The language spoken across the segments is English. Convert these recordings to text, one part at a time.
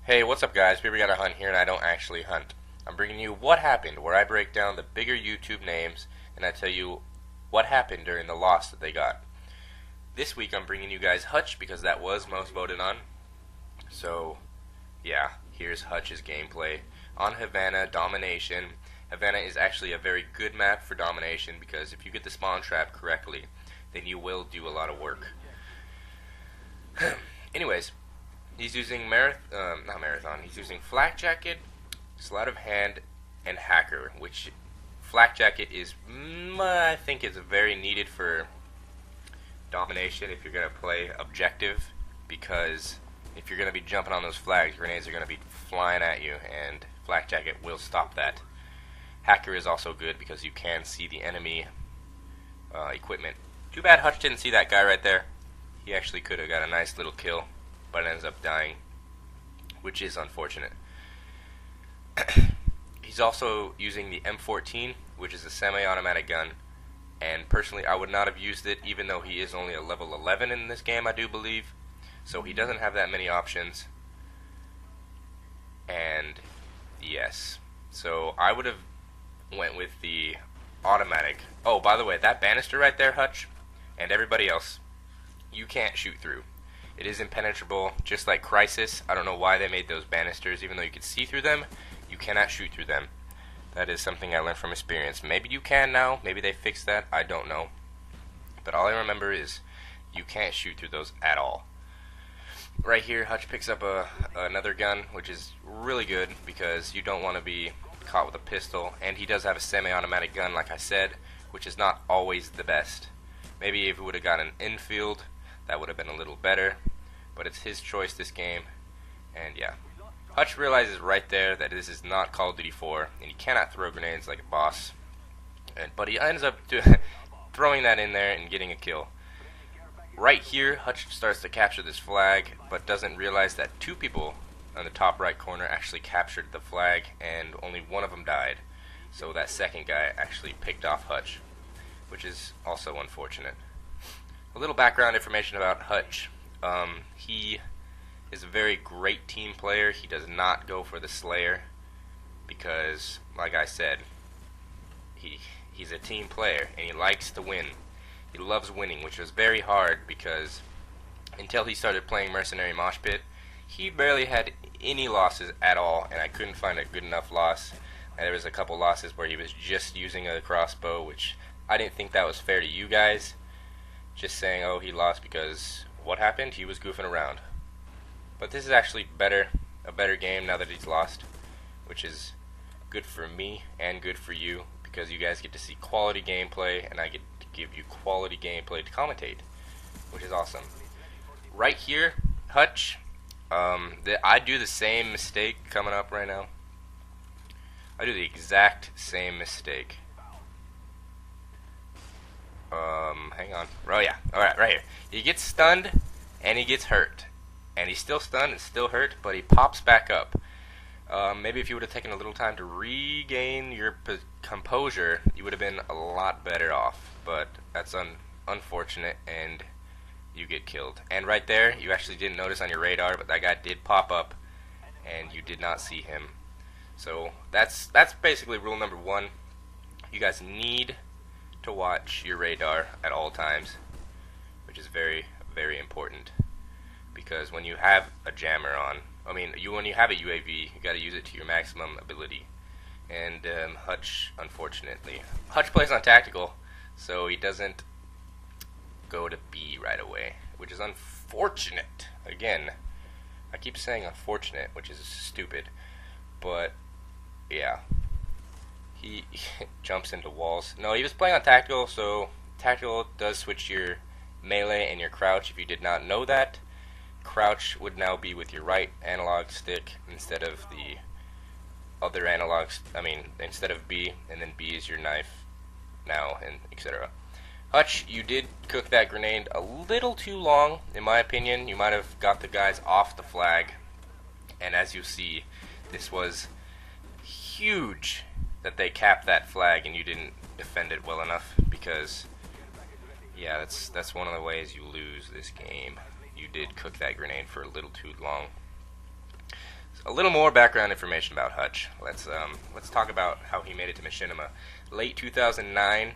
Hey, what's up guys? We got a hunt here and I don't actually hunt. I'm bringing you What Happened, where I break down the bigger YouTube names and I tell you what happened during the loss that they got. This week I'm bringing you guys Hutch because that was most voted on. So, yeah, here's Hutch's gameplay. On Havana, Domination. Havana is actually a very good map for domination because if you get the spawn trap correctly, then you will do a lot of work. Anyways, he's using not Marathon. He's using Flak Jacket, Sleight of Hand, and Hacker. Which Flak Jacket is, I think, is very needed for domination if you're gonna play objective. Because if you're gonna be jumping on those flags, grenades are gonna be flying at you, and Flak Jacket will stop that. Hacker is also good because you can see the enemy equipment. Too bad Hutch didn't see that guy right there. He actually could have got a nice little kill, but ends up dying, which is unfortunate. He's also using the M14, which is a semi-automatic gun, and personally I would not have used it even though he is only a level 11 in this game, I do believe, so he doesn't have that many options. And yes, so I would have went with the automatic. Oh, by the way, that banister right there, Hutch, and everybody else, you can't shoot through. It is impenetrable, just like Crisis. I don't know why they made those banisters. Even though you could see through them, you cannot shoot through them. That is something I learned from experience. Maybe you can now. Maybe they fixed that. I don't know. But all I remember is you can't shoot through those at all. Right here, Hutch picks up another gun, which is really good because you don't want to be caught with a pistol. And he does have a semi-automatic gun, like I said, which is not always the best. Maybe if he would have got an infield, that would have been a little better, but it's his choice this game, and yeah. Hutch realizes right there that this is not Call of Duty 4, and he cannot throw grenades like a boss, but he ends up throwing that in there and getting a kill. Right here, Hutch starts to capture this flag, but doesn't realize that two people on the top right corner actually captured the flag, and only one of them died, so that second guy actually picked off Hutch, which is also unfortunate. A little background information about Hutch. He is a very great team player. He does not go for the Slayer because, like I said, he's a team player and he likes to win. He loves winning, which was very hard because until he started playing Mercenary Mosh Pit, he barely had any losses at all, and I couldn't find a good enough loss. And there was a couple losses where he was just using a crossbow, which I didn't think that was fair to you guys. Just saying, oh, he lost because what happened? He was goofing around. But this is actually a better game now that he's lost, which is good for me and good for you because you guys get to see quality gameplay and I get to give you quality gameplay to commentate, which is awesome. Right here, Hutch, I do the same mistake coming up right now. I do the exact same mistake. Hang on. Oh yeah, alright, right here. He gets stunned, and he gets hurt. And he's still stunned and still hurt, but he pops back up. Maybe if you would have taken a little time to regain your composure, you would have been a lot better off. But that's unfortunate, and you get killed. And right there, you actually didn't notice on your radar, but that guy did pop up, and you did not see him. So that's basically rule number one. You guys need to watch your radar at all times, which is very, very important, because when you have a jammer on, when you have a UAV, you got to use it to your maximum ability. And Hutch, unfortunately, Hutch plays on tactical, so he doesn't go to B right away, which is unfortunate. Again, I keep saying unfortunate, which is stupid, but yeah. He jumps into walls. No, he was playing on tactical, so tactical does switch your melee and your crouch. If you did not know that, crouch would now be with your right analog stick instead of the other analogs. Instead of B, and then B is your knife now, and etc. Hutch, you did cook that grenade a little too long, in my opinion. You might have got the guys off the flag, and as you see, this was huge that they capped that flag and you didn't defend it well enough, because yeah, that's one of the ways you lose this game. You did cook that grenade for a little too long. a little more background information about Hutch. Let's talk about how he made it to Machinima. Late 2009,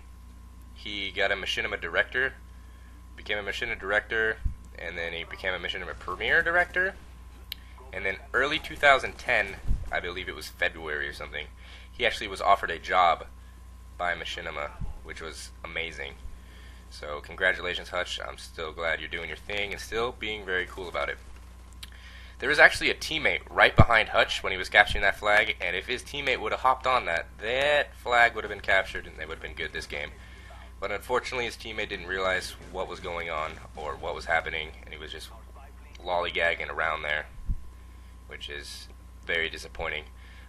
he got a Machinima director, became a Machinima director, and then he became a Machinima Premier director. And then early 2010, I believe it was February or something, he actually was offered a job by Machinima, which was amazing. So congratulations, Hutch. I'm still glad you're doing your thing and still being very cool about it. There was actually a teammate right behind Hutch when he was capturing that flag, and if his teammate would have hopped on that flag would have been captured and they would have been good this game. But unfortunately, his teammate didn't realize what was going on or what was happening, and he was just lollygagging around there, which is very disappointing.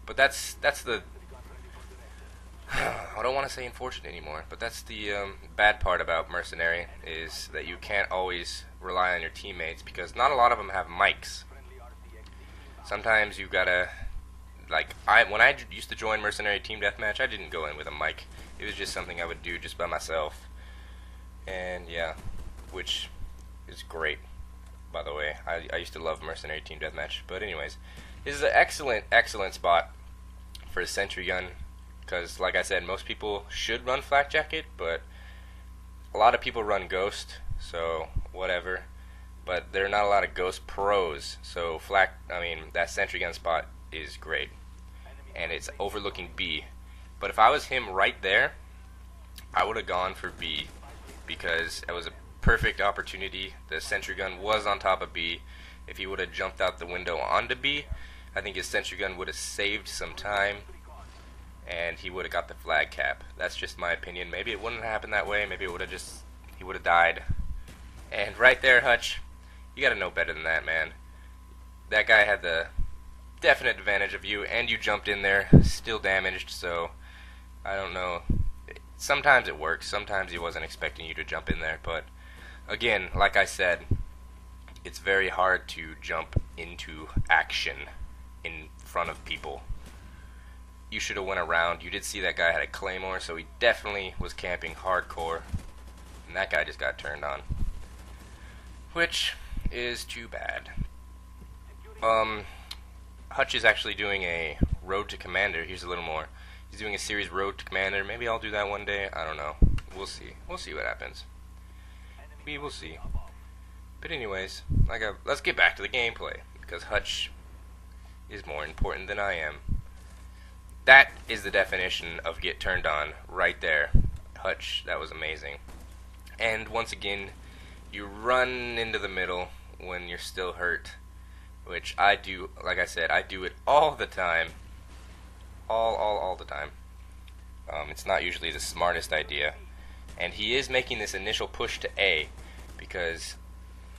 But that's the I don't want to say unfortunate anymore, but that's the bad part about Mercenary, is that you can't always rely on your teammates because not a lot of them have mics. Sometimes you gotta, when I used to join Mercenary Team Deathmatch, I didn't go in with a mic. It was just something I would do just by myself. And yeah, which is great, by the way. I used to love Mercenary Team Deathmatch. But anyways, this is an excellent spot for a sentry gun. Because, like I said, most people should run Flak Jacket, but a lot of people run Ghost, so whatever. But there are not a lot of Ghost pros, so that sentry gun spot is great. And it's overlooking B. But if I was him right there, I would have gone for B, because it was a perfect opportunity. The sentry gun was on top of B. If he would have jumped out the window onto B, I think his sentry gun would have saved some time, and he would have got the flag cap. That's just my opinion. Maybe it wouldn't happen that way. Maybe it would have he would have died. And right there, Hutch, you gotta know better than that, man. That guy had the definite advantage of you, and you jumped in there, still damaged, so I don't know. Sometimes it works. Sometimes he wasn't expecting you to jump in there, but again, like I said, it's very hard to jump into action in front of people. You should have went around. You did see that guy had a claymore, so he definitely was camping hardcore. And that guy just got turned on, which is too bad. Hutch is actually doing a Road to Commander. Here's a little more. He's doing a series Road to Commander. Maybe I'll do that one day. I don't know. We'll see. We'll see what happens. We will see. But anyways, let's get back to the gameplay, because Hutch is more important than I am. That is the definition of get turned on right there. Hutch, that was amazing. And once again, you run into the middle when you're still hurt, which I do. Like I said, I do it all the time. All the time. It's not usually the smartest idea. And he is making this initial push to A because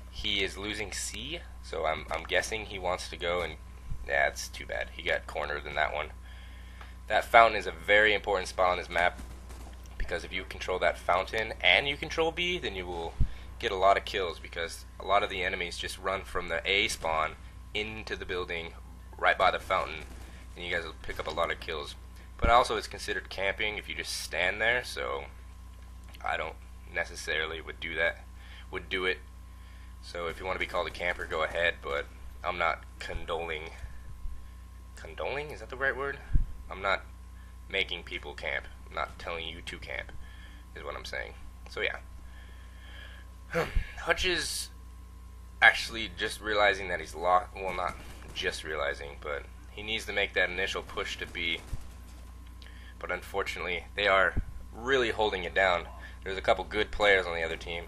he is losing C, so I'm guessing he wants to go, and yeah, it's too bad. He got cornered in that one. That fountain is a very important spot on this map, because if you control that fountain and you control B, then you will get a lot of kills, because a lot of the enemies just run from the A spawn into the building right by the fountain, and you guys will pick up a lot of kills. But also it's considered camping if you just stand there, so I don't necessarily would do it. So if you want to be called a camper, go ahead, but I'm not condoling. Condoling? Is that the right word? I'm not making people camp. I'm not telling you to camp, is what I'm saying. So yeah. Hutch is actually just realizing that he's locked. Well, not just realizing, but he needs to make that initial push to B. But unfortunately, they are really holding it down. There's a couple good players on the other team,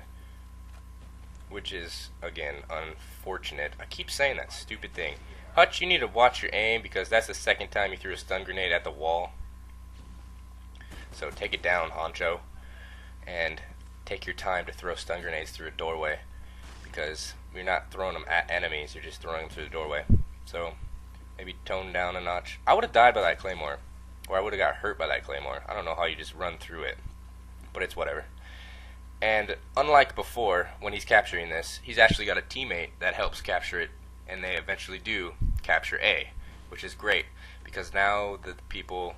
which is, again, unfortunate. I keep saying that stupid thing. Hutch, you need to watch your aim, because that's the second time you threw a stun grenade at the wall. So take it down, Honcho, and take your time to throw stun grenades through a doorway, because you're not throwing them at enemies, you're just throwing them through the doorway. So maybe tone down a notch. I would have died by that claymore, or I would have got hurt by that claymore. I don't know how you just run through it, but it's whatever. And unlike before, when he's capturing this, he's actually got a teammate that helps capture it, and they eventually do capture A, which is great, because now the people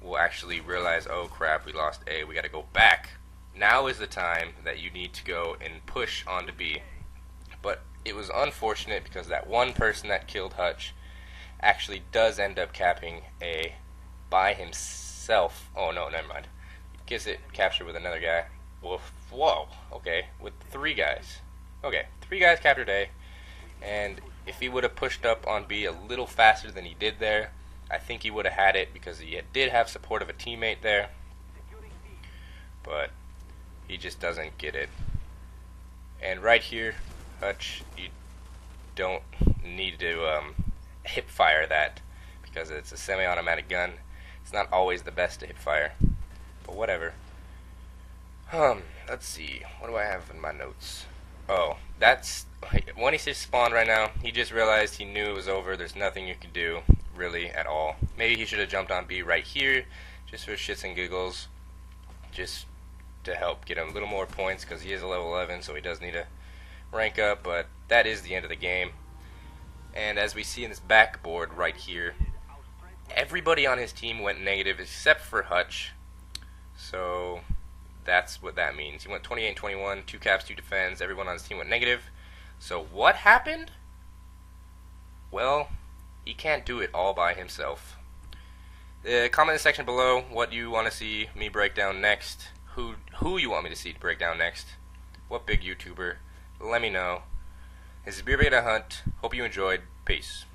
will actually realize, oh crap, we lost A, we gotta go back. Now is the time that you need to go and push onto B. But it was unfortunate, because that one person that killed Hutch actually does end up capping a by himself. Oh no, never mind. Gets it captured with another guy. Whoa, okay, with 3 guys. Okay, 3 guys captured A, and if he would have pushed up on B a little faster than he did there, I think he would have had it because he did have support of a teammate there, but he just doesn't get it. And right here, Hutch, you don't need to hip fire that because it's a semi-automatic gun. It's not always the best to hip fire, but whatever. Let's see, what do I have in my notes? Oh, that's when he's just spawned right now. He just realized he knew it was over. There's nothing you can do really at all. Maybe he should have jumped on B right here just for shits and giggles, just to help get him a little more points because he is a level 11, so he does need to rank up, but that is the end of the game. And as we see in this backboard right here, everybody on his team went negative except for Hutch, so that's what that means. He went 28 and 21, 2 caps, 2 defends. Everyone on his team went negative. So what happened? Well, he can't do it all by himself. Comment in the section below what you want to see me break down next. Who you want me to see break down next. What big YouTuber. Let me know. This is Beer Beta Hunt. Hope you enjoyed. Peace.